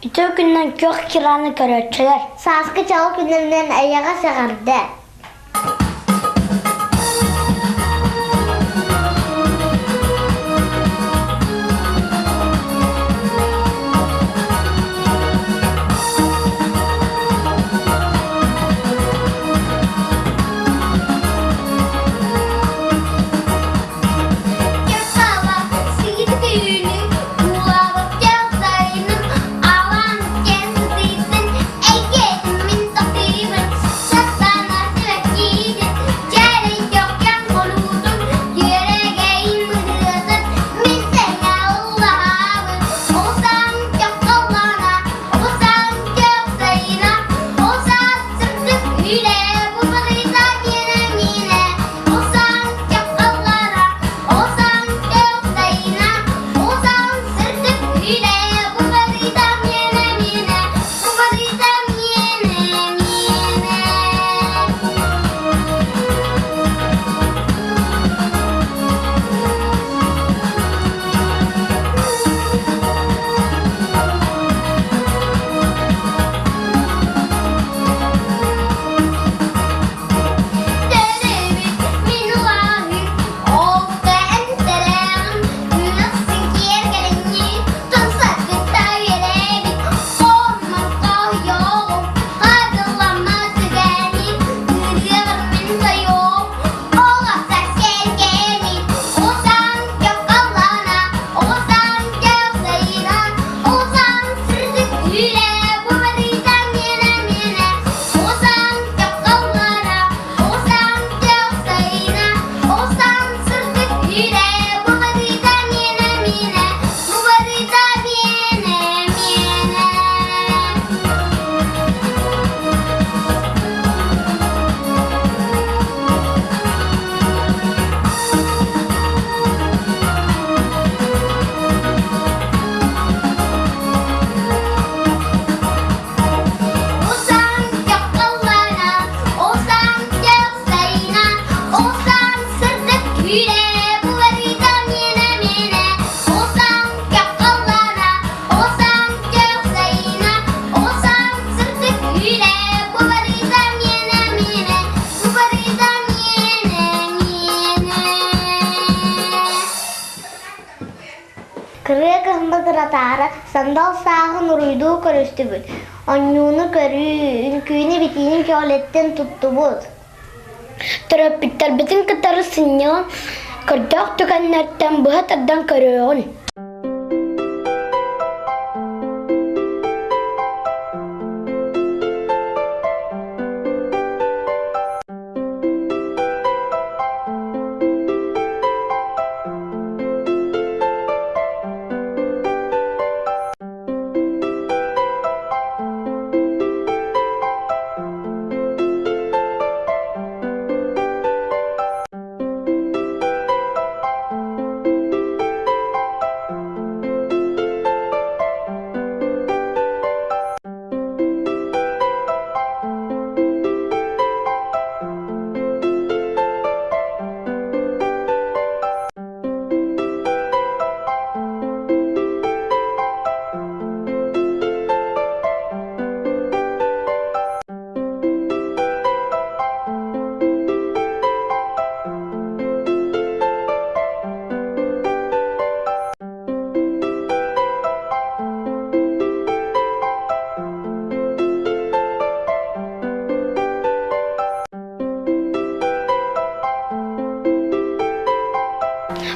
Ütü günden gök kiranı görüntüler. Saskı çalıp gündemden ayağa sığardı. Kırıya kızmadır atara, sandal sağın uruyduğu körüstü bud. Anyunu körüyün, küyünü bitiğini fioletten tuttu bud. Töröp bitter bütün kıtarı sinyon. Kırdak tükenlerden bu hatardan körüyon.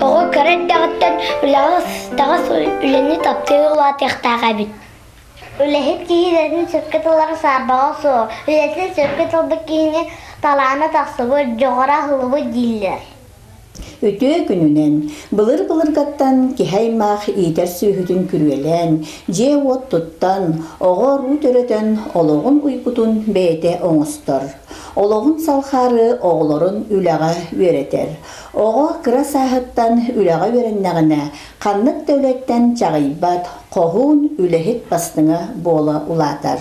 Oğul kare dağıttan ulağız Тағас үлені таптығы ұлатықтаға бит. Үлехет киһилерин сыркытылары сарбаға соо. Үлесин сыркытылбы киһини талаана тахсыбы, жоғара хылыбы диллер. Өтө күнүнен былыр-былыргаттан кихаймах иитер сүйүтүн күрүелен, же от туттан, оҕо руу төрөтөн ологун уйкутун бэйэте оҥостор. Ологун салхары оҕолорун үлэҕэ үөретер. Оҕо кыра сааһыттан үлэҕэ үөрэннэҕинэ ханнык дәүлэттен чаҕыйбат коһуун үлэһит бастыҥа буола улаатар.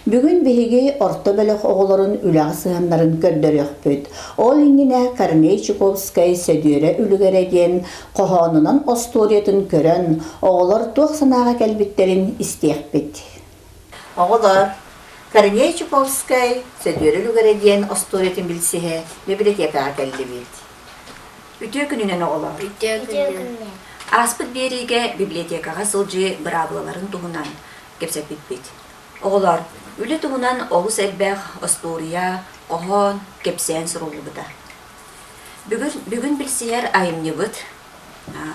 Бүгүн биһиги орто бөлөх оҕолорун үлэҕэ сыһаннарын көрдөрөхпүт. Ол иҥине Корней Чуковскай сөдүөрэ үлүгэрэ диэн коһоонунан осториятын көрөн оҕолор туох санаага кэлбиттерин истиэхпит. Оҕолор Корней Чуковскай сөдүөрэ үлүгэрэ диэн осториятын билсиһэ библиотекага кэллибит. Үтүө күнүнен оҕолор. Аспыт биэриге библиотекага сылжы бырабыларын туһунан кепсеппит. Оҕолор, үле туһунан олус элбэх остория, коһон, кепсээн суруллубута. Бүгүн билсиһэр айымныбыт,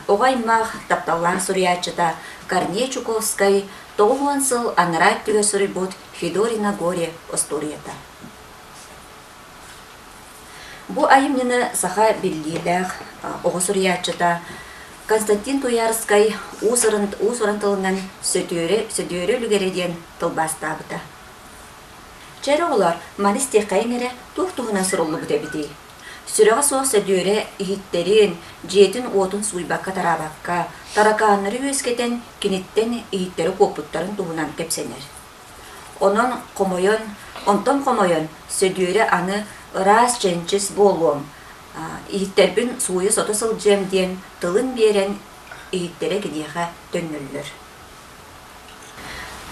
оҕаймах тапталлаан суриячыта Корней Чуковскай 9 сыл анарайт түгө сурибут Федорина горе осторията. Бу айымныны саха биллиилэх оҕо суриячыта Константин Туярскай уусырантылынан сөдүөрө үлүгэрэ диэн тылбастаабыта. Чэр оҕолор манис тиэххайҥэре туох-туһунан суруллубут эбити. Сүрэҕэ суох сөдүөрэ иһиттерин, дьиэтин уотун суйбакка тараабакка, таракааннары үөскетен киниттен иһиттери куоппуттарын туһунан кепсенер. Онтон хомойон сөдүөрэ аны ыраас ченчис буолуом. Иһиттербин суйы сото сылдьыам диэн тылын биэрэн иһиттерэ киниэхэ төннөллөр.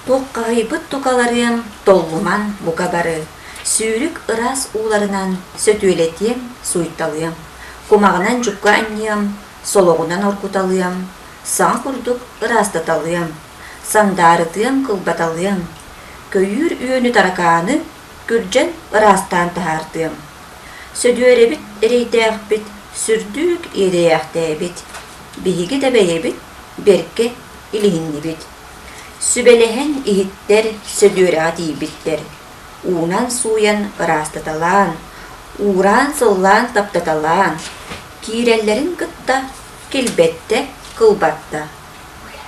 Туоккаһыйбыт тукаларыам толлуман бука бары. Сүүрүк ыраас ууларынан сөтүөлетиэм суйтталыам. Кумагынан жукка анниам, сологунан оркуталыам. Саҥа курдук ыраастаталыам. Сандаарытыам кылбаталыам. Көйүүр үөнү таракааны күрдьэн ыраастаан таһаартыам. Сөдүөребит эрейтээх-бит, сүрдүүк иэдэйэхтэйбит, биһиги дэбэйэбит, берке илиһиннибит. Сүбэлэһэн иһиттэр сөдүөрэҕэ тиийбиттэр. Уунан сууян ыраастаталаан, ууран сыллаан таптаталаан, киирэллэрин кытта, килбетте, кылбатта.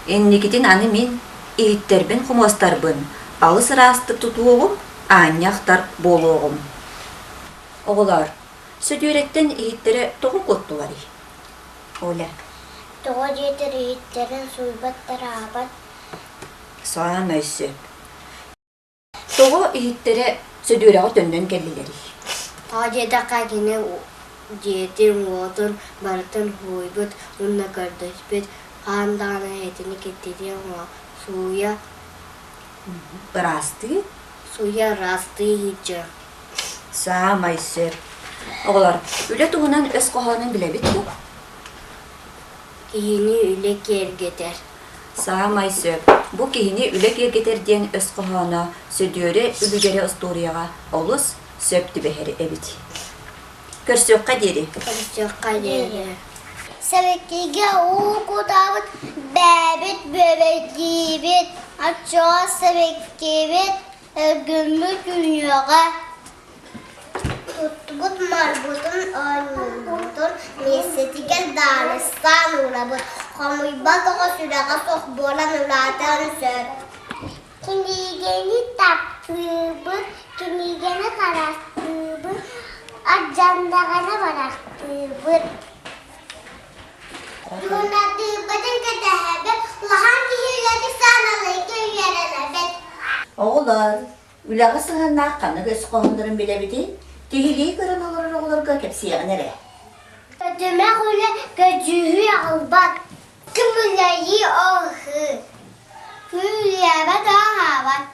Эннигитин аны мин иһиттербин хумуостарбын, алыс ыраасты тутуугум, аанньахтар болуогум. Оҕолор, сөдүөреттен иһиттере тоҕун куттулари. Оля. Тоҕо дьиэтэр иһиттерин суйбаттараабат. Саам өссөп. Тоҕо иһиттере сөдүөрэҕэ төннөн келлилери. Тоҕо дьиэтэххэ кини дьиэтин уотун барытын хуйбут, унна көрдөспүт, хаандаана этини кеттидиэн суйа. Ырасты? Суйа расты иһитчэ. Саам өссөп. Оҕолор, үлэ туһунан өс коһоонун билебит бу? Киһини үлэ киэргэтэр. Саам өссөп. Бу киһини үлэ киэргэтэр диэн өс коһооно сөдүөрэ үлүгэрэ осториyaga олус сөп тибэһэри эбит. Көрсөкка диэри. Көрсөкка диэри. Себеккиге уукутабыт, бэбит, бөбөйдибит, ачоо себеккибит, гүмбүт дүйнөҕө. Туттубут марбутун ойнубутун, месетигер Дағыстан урабыт, хомуйбат оҕо сүрэҕэ сохбуолан улаатан сөп. Кинигени таптыыбыт, кинигени харастыыбыт, аджандағана барақтыыбыт. Юнатыыбытын кэтэһэбит, улахан киһилэри саналый күйэрэлэбит. Оҕолор, үлэҕэ сыһаннаах ханнык өс коһондорун билебити? Тигилии көрөн олорга кепсиэҕин эрэ. Көтүмэх үлэ көжүһү аҕылбат, кымылайы оһы. Күлэбэт аһаабат.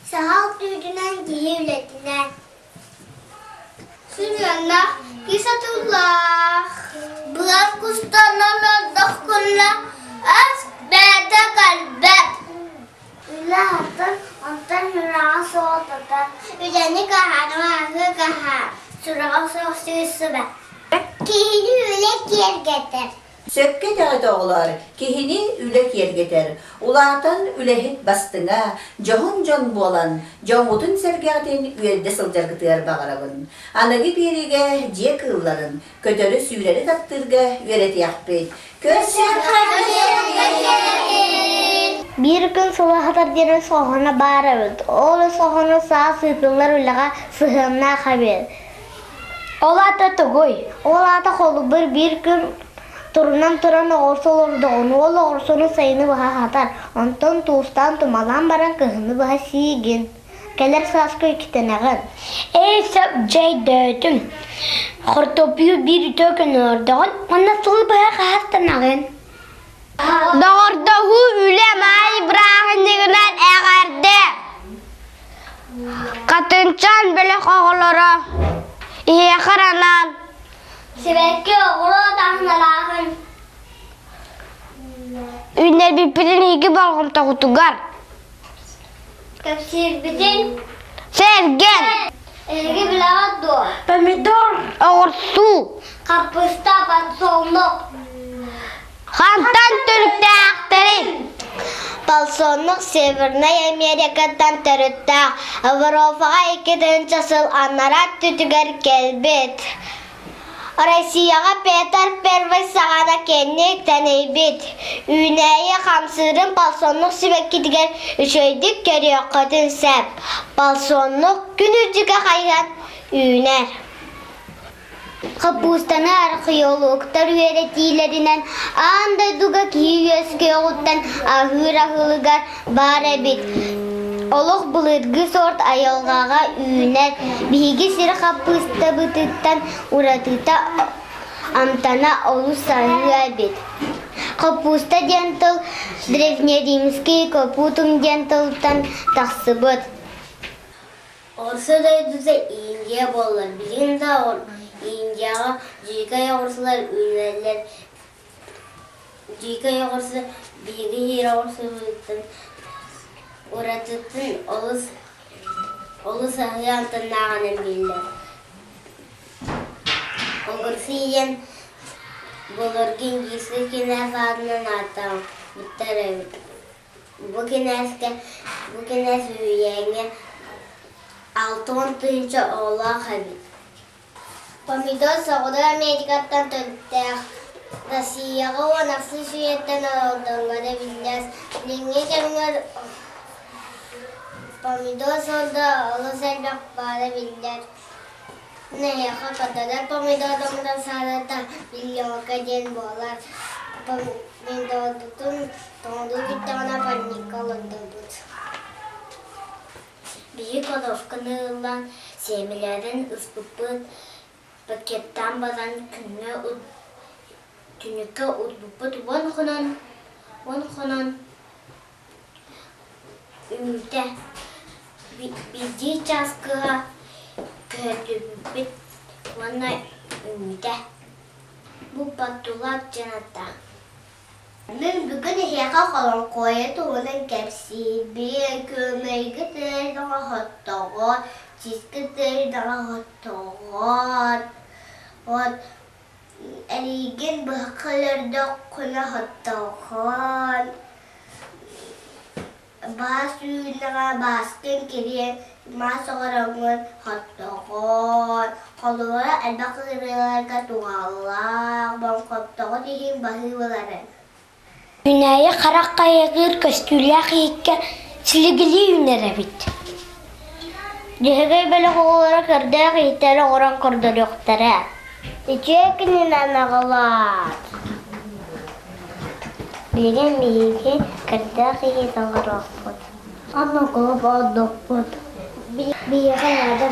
Саһал түйдүнэн киһи үлэтинэн. Сүняннах кисатуллах. Булан кустаналардах күнлэ ас бэдэ калбэт. Үлэ атын онтан юраға соғытатан. Үлэни каханым аһы каха. Сураға соғысы бэт. Киһини үлэ киэргэтэр. Sökke dağıda olar, kihini ülek yergeter. Ulatan ülehit bastına, johun bolan, johutun sergatin üyelde sılcargıtır bağırabın. Anagi birige je kılların, kötölü süyreli tattırga üyret yakpet. Kösser Bir gün sılahatar diren soğana bağırabıd. Oğlu soğana sağa sığdırlar ulağa sığınna haber. Ola da togoy. Oğlata kolu bir gün turan oğursu olurdu. Onu ol oğursunun sayını baha hatar. Ondan tuğustan tumalan baran kıhını baha siygin. Keler saskı ikitenegin. Sap jay dödüm. Hortopiyu bir tökün ordağın. Ona sulu baya kahastanağın. Doğurdahu ülemay İbrahim'den eğerdi. Katıncan bilek oğulları. İyi kıranan. Sibekki oğlu dağınalağın. Ünler birbirinin iki balgım takutugar. Kapsir bitin. Sergen. Elgi bilağı dur. Pomidor. Oğursu. Kapısta patsonluk. Hantan Türk'te aktarın. Balsonluk sevirne Amerika'dan törütte. Avrupa'a ikiden çasıl anarat tütüger kelbet. Rusya'ya Peter Pervez sağana kendi teneybit. Üneye kamsırın balsonluk sibekki diger üçöydik görüyor kadın sep. Balsonluk günücüge hayran üner. Kapustana arkeologlar öğretilerinden anda duga kiyöske ottan ahır ahılıgar bare bit. Oluk bulurgu sort ayolgaga üner. Bihigi sir kapusta bıtıktan uratıta amtana olu sahıya bit. Kapusta gentil древнеримский капутум gentилтан тахсыбыт. Orsa da düze İndiya bollar. Bilin de or. İndiyaga jika yağırsalar ünlerler. Jika yağırsa bilgi hira orsa bıttın. Uratıttın olu sahiyantın nağanın biller. Ogırsı yiyen bolurgen gizli kiner adının atam. Bitter evet. Bu kines üyenge 6-10 tıyınca oğlağı habit. Pomidor soğuda Amerika'dan tönttək. Rusiyaga o nafsı süyetten aldığına da bilmez. Linge kemler pomidor solda oğlu selbek bana bilmez. Ne yaka kadar pomidor domda sarata milyon kajen bolar. Pomidor tutun tondu bitana panik kalındı but. Büyük olofkanılan semilerin ıspıpıt paketten bazan tünüke utbuput von konan ümide bildiği çaskığa kötü bit vana ümide bu patulak canata. Ben bugün heka kalan koya tuğunun kepsi bir kömeği getir daha hatta çizgidir daha hatta Eligin bahkalarda kula hatta basuyla basken kiriye masorangun hatta kalora elbaklarga tuğalla bankapta dihim bahiwaların. Güneye karakaya gır köstüler hikke siligili ünere bit. Jehege bele olarak kırdık ihtara oran kırdır yoktara. Çekinin anagalat. Bilin bilgi kırdık ihtan kırıkput. Ama kılıp adokput. Bir kanada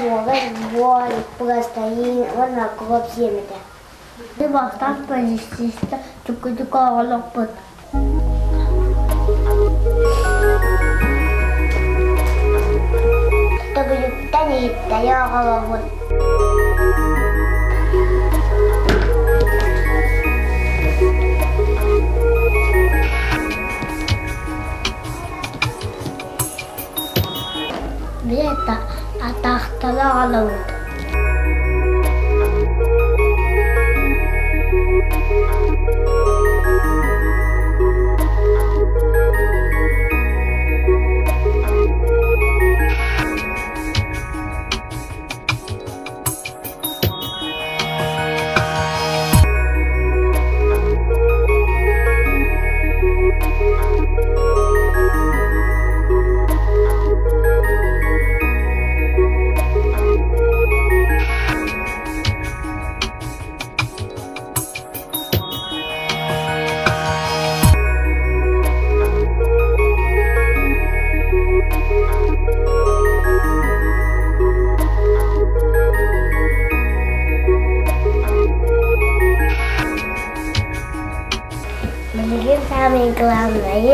boğaz pugastayın ona kılıp siyemede. Bir baktan polisiste çukucuk ağalıkput. Tabuluktan ihtaya ağalıkput. Bir tahtalı ağalıkput.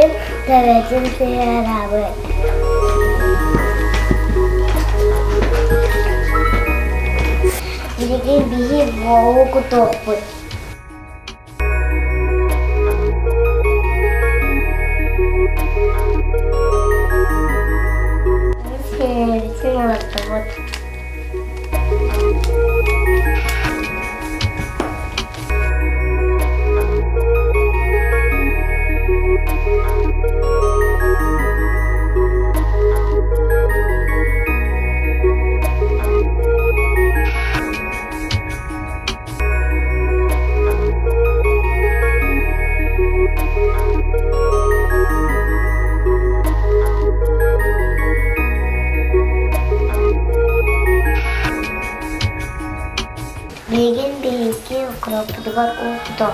Bilgin teveccüh seyarabı. Bilgin bihi boğu kutuqbu. Senin için ulaştı. Bilgin bilgi kutuqbular uqtu.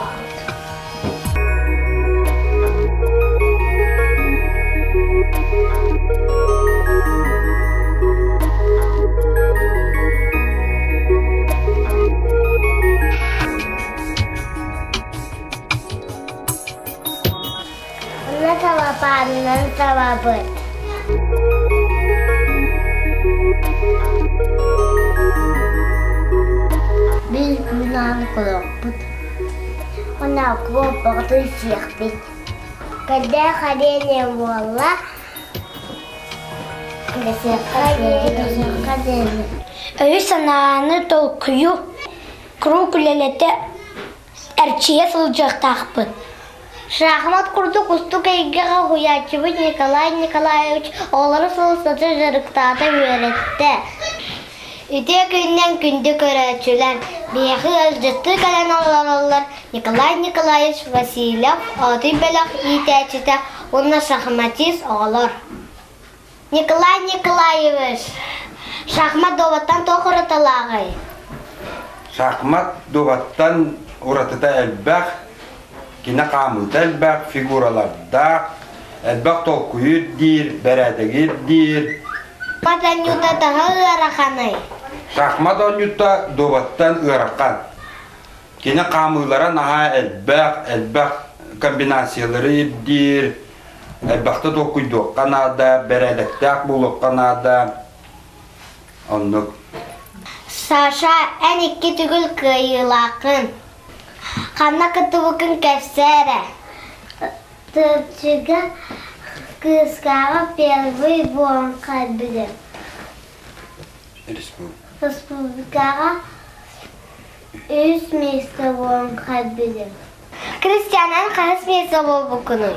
Ana tavapandan tavabıt. Biz günahını kulakbıt. Ona kulak baktı siyahbit. Kadeh hadene valla. Kadeh. Öyle sanağını dolkuyu krukulelete erçiye sılacak takbıt. Şahmat kurdu kustu kaygağa huyatçıbı Nikolay Nikolaevich oğları sılsatı jırıktata öğretti. Üte günden günde körәтчүләр, бияхи өлҗетті калан олар. Николай Николаевич Васильев, аты беләк итәчетә, уны шахматист олар. Николай Николаевич, шахмат доваттан тохырытылагы. Шахмат доваттан уратыта әлбәқ, кина қамылта әлбәқ, фигураларда, әлбәқ толкуйыр дир, бәрәдігір дир. Патанюта тағы ыраханы. Шахмат онюта доваттан ыраққан. Кина қамылара наға әлбәқ комбинациялары дир, әлбәқті толкуйды қанада, бәрәдіктәк бұлы қанада. Оннық. Саша ән икки түгіл кыйылақын. Қанна кытыбықын кәпсәрі. Тыпчыға кыскаға первый буан қалбілі. Республикаға үз месті буан қалбілі. Кристианан қағыз месті бол бұқыны.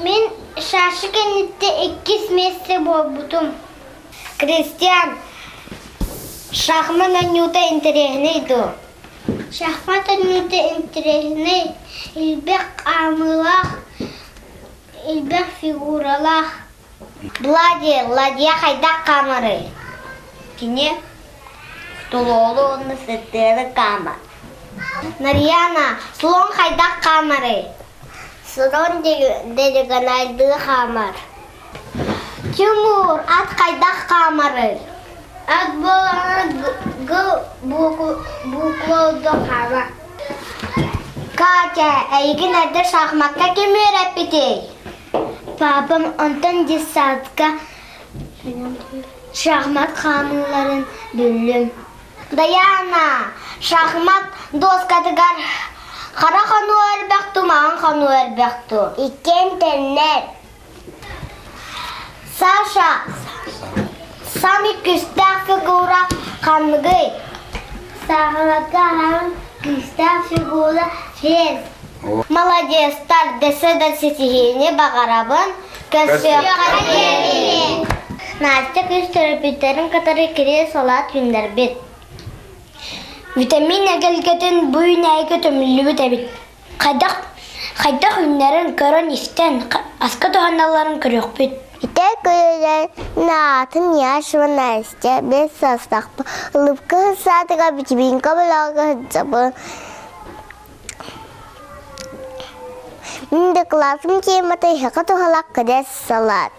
Мен шашы кәнетті 2 месті бол бұтым. Кристиан, шахмат анюта интереснейді. Шахмат анюта интересней. Илбек амылақ, илбек фигуралақ. Ладья қайдақ камары. Кене, тұлолы оны сеттері камар. Нарьяна, слон қайдақ камары. Слон делеганайды камар. Тимур, ат қайдақ камары. Ат боланы бұқлауды қама. Катя, әйгін әді шахматқа кем өрәппетей? Папам онтан десятка шахмат қамыларын бүлім. Даяна, шахмат доскатығар қара қану әрбәқту, маған қану әрбәқту. Икен тәннер. Саша, сами күстәк фигура қанығы. Сағалатқа ған күстәк фигура фез. Молодец, так, десе да сетихини бағарабын, көсөк қадері. Настя күз терапевтерін қатары кіре солат юндар бет. Витамин әгелгетін бұйын әйгі төмілі бітәбет. Қайдақ үнлерін көрін істен, асқа тұханаларын көрек бет. Ите көйлер наатын яшыва Настя, бес састақпы, ұлыпқы сатыға бітібінка бұлағы хыджабын. Менде классым тематы хақы тұхалақ кәдес салат.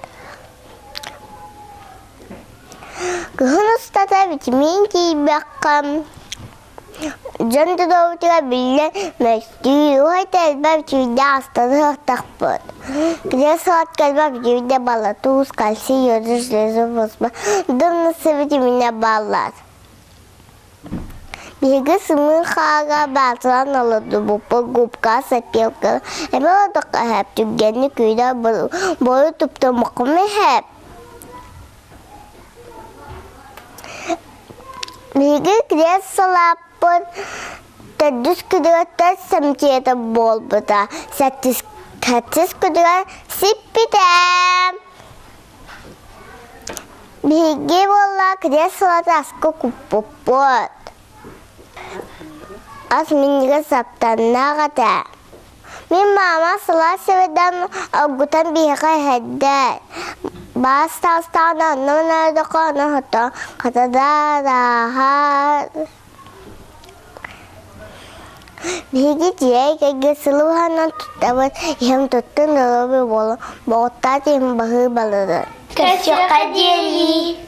Күхін ұстата витамин кейбәққам. Жонды доутыга билен мәстүй ойт әлбәп жүйде астады ақтақпыд. Кіре суат кәлбәп жүйде бала туыз кәлсі йөрді жлезі бозба. Дымны сывыды мене баллар. Бегі сымын қаға бәтілан алыды бұпы губка сәпелгі. Әмі одыққа әп түгенні күйді бойы тұпты мұқымы әп. Бегі кіре салаппын. Тәдіс күдіға тәс сәмтеті бол бұда. Сәттіс күдіға сиппідәм. Беге болла кіре салаты асқы күппіппіт. Ас менігі саптанна ғада. Мен мама сала севеден аугутан бейға әддәр. Бас тастағын аннымын әрді қаны ғыта қатада рахар. Беге жей кәге сылы ғанан тұттабын, ем тұттын дұрыбы болу, боғытта дейін бағы балыды. Кәсіқа дели.